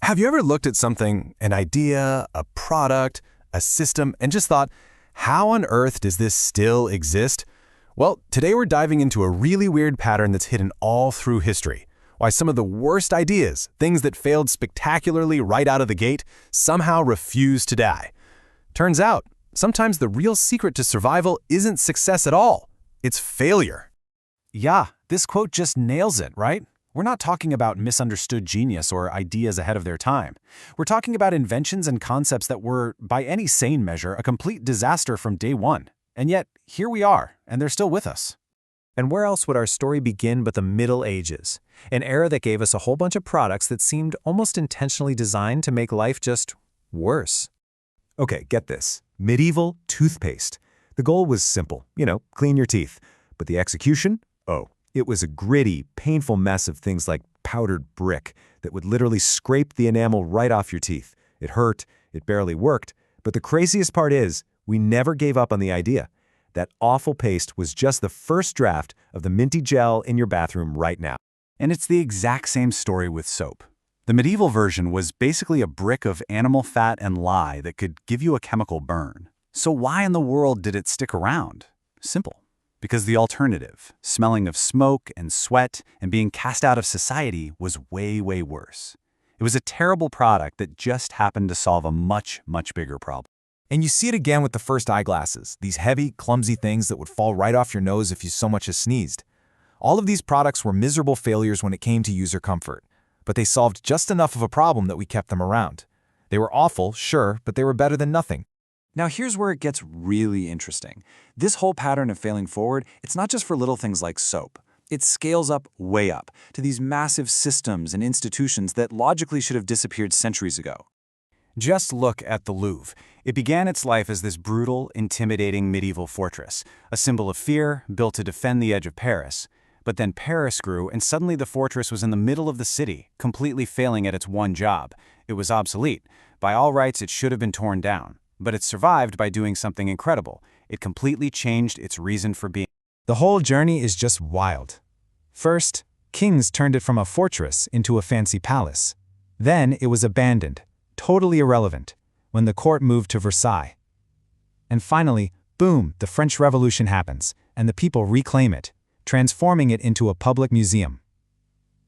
Have you ever looked at something, an idea, a product, a system, and just thought, how on earth does this still exist? Well, today we're diving into a really weird pattern that's hidden all through history. Why some of the worst ideas, things that failed spectacularly right out of the gate, somehow refuse to die. Turns out, sometimes the real secret to survival isn't success at all. It's failure. Yeah, this quote just nails it, right? We're not talking about misunderstood genius or ideas ahead of their time. We're talking about inventions and concepts that were, by any sane measure, a complete disaster from day one. And yet, here we are, and they're still with us. And where else would our story begin but the Middle Ages, an era that gave us a whole bunch of products that seemed almost intentionally designed to make life just worse? Okay, get this. Medieval toothpaste. The goal was simple, clean your teeth. But the execution? Oh, it was a gritty, painful mess of things like powdered brick that would literally scrape the enamel right off your teeth. It hurt, it barely worked, but the craziest part is, we never gave up on the idea. That awful paste was just the first draft of the minty gel in your bathroom right now. And it's the exact same story with soap. The medieval version was basically a brick of animal fat and lye that could give you a chemical burn. So why in the world did it stick around? Simple. Because the alternative, smelling of smoke and sweat and being cast out of society, was way, way worse. It was a terrible product that just happened to solve a much, much bigger problem. And you see it again with the first eyeglasses, these heavy, clumsy things that would fall right off your nose if you so much as sneezed. All of these products were miserable failures when it came to user comfort, but they solved just enough of a problem that we kept them around. They were awful, sure, but they were better than nothing. Now here's where it gets really interesting. This whole pattern of failing forward, it's not just for little things like soap. It scales up, way up, to these massive systems and institutions that logically should have disappeared centuries ago. Just look at the Louvre. It began its life as this brutal, intimidating medieval fortress, a symbol of fear, built to defend the edge of Paris. But then Paris grew, and suddenly the fortress was in the middle of the city, completely failing at its one job. It was obsolete. By all rights, it should have been torn down. But it survived by doing something incredible. It completely changed its reason for being. The whole journey is just wild. First, kings turned it from a fortress into a fancy palace. Then it was abandoned, totally irrelevant, when the court moved to Versailles. And finally, boom, the French Revolution happens, and the people reclaim it, transforming it into a public museum.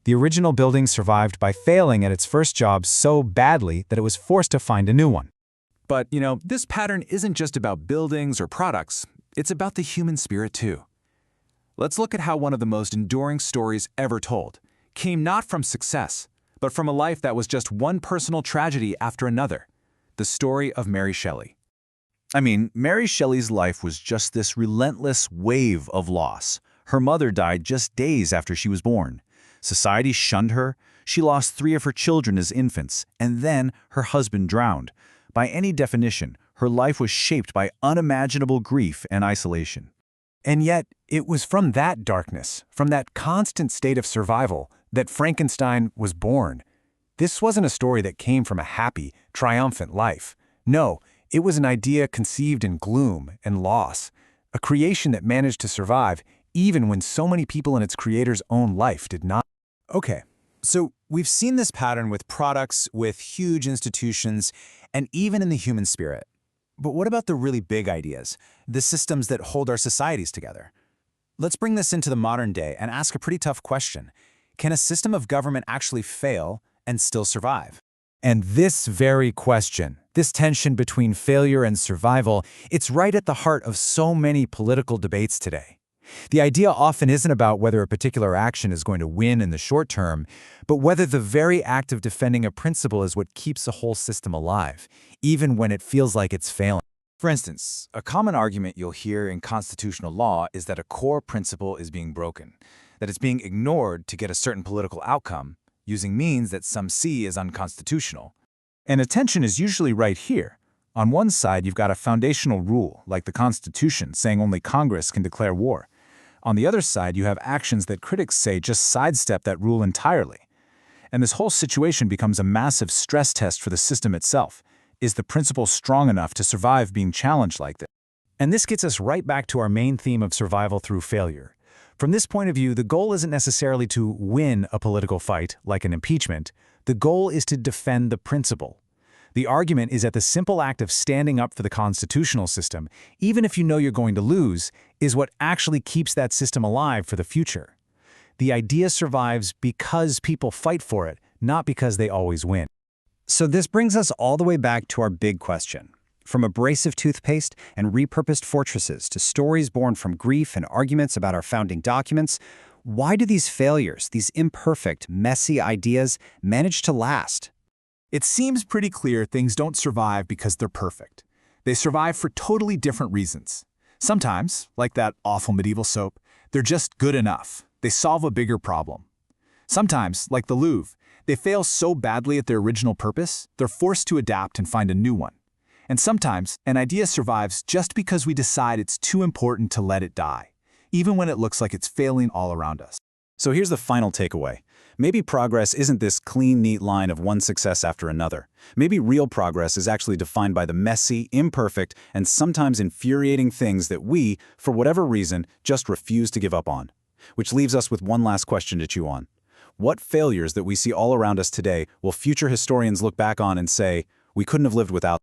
The original building survived by failing at its first job so badly that it was forced to find a new one. But, this pattern isn't just about buildings or products. It's about the human spirit, too. Let's look at how one of the most enduring stories ever told came not from success, but from a life that was just one personal tragedy after another. The story of Mary Shelley. Mary Shelley's life was just this relentless wave of loss. Her mother died just days after she was born. Society shunned her. She lost 3 of her children as infants, and then her husband drowned. By any definition, her life was shaped by unimaginable grief and isolation. And yet, it was from that darkness, from that constant state of survival, that Frankenstein was born. This wasn't a story that came from a happy, triumphant life. No, it was an idea conceived in gloom and loss, a creation that managed to survive even when so many people in its creator's own life did not. Okay, so we've seen this pattern with products, with huge institutions, and even in the human spirit. But what about the really big ideas, the systems that hold our societies together? Let's bring this into the modern day and ask a pretty tough question. Can a system of government actually fail and still survive? And this very question, this tension between failure and survival, it's right at the heart of so many political debates today. The idea often isn't about whether a particular action is going to win in the short term, but whether the very act of defending a principle is what keeps a whole system alive, even when it feels like it's failing. For instance, a common argument you'll hear in constitutional law is that a core principle is being broken, that it's being ignored to get a certain political outcome, using means that some see as unconstitutional. And attention is usually right here. On one side, you've got a foundational rule, like the Constitution, saying only Congress can declare war. On the other side, you have actions that critics say just sidestep that rule entirely. And this whole situation becomes a massive stress test for the system itself. Is the principle strong enough to survive being challenged like this? And this gets us right back to our main theme of survival through failure. From this point of view, the goal isn't necessarily to win a political fight, like an impeachment. The goal is to defend the principle. The argument is that the simple act of standing up for the constitutional system, even if you know you're going to lose, is what actually keeps that system alive for the future. The idea survives because people fight for it, not because they always win. So this brings us all the way back to our big question. From abrasive toothpaste and repurposed fortresses to stories born from grief and arguments about our founding documents, why do these failures, these imperfect, messy ideas, manage to last? It seems pretty clear things don't survive because they're perfect. They survive for totally different reasons. Sometimes, like that awful medieval soap, they're just good enough. They solve a bigger problem. Sometimes, like the Louvre, they fail so badly at their original purpose, they're forced to adapt and find a new one. And sometimes, an idea survives just because we decide it's too important to let it die, even when it looks like it's failing all around us. So here's the final takeaway. Maybe progress isn't this clean, neat line of one success after another. Maybe real progress is actually defined by the messy, imperfect, and sometimes infuriating things that we, for whatever reason, just refuse to give up on. Which leaves us with one last question to chew on. What failures that we see all around us today will future historians look back on and say, we couldn't have lived without?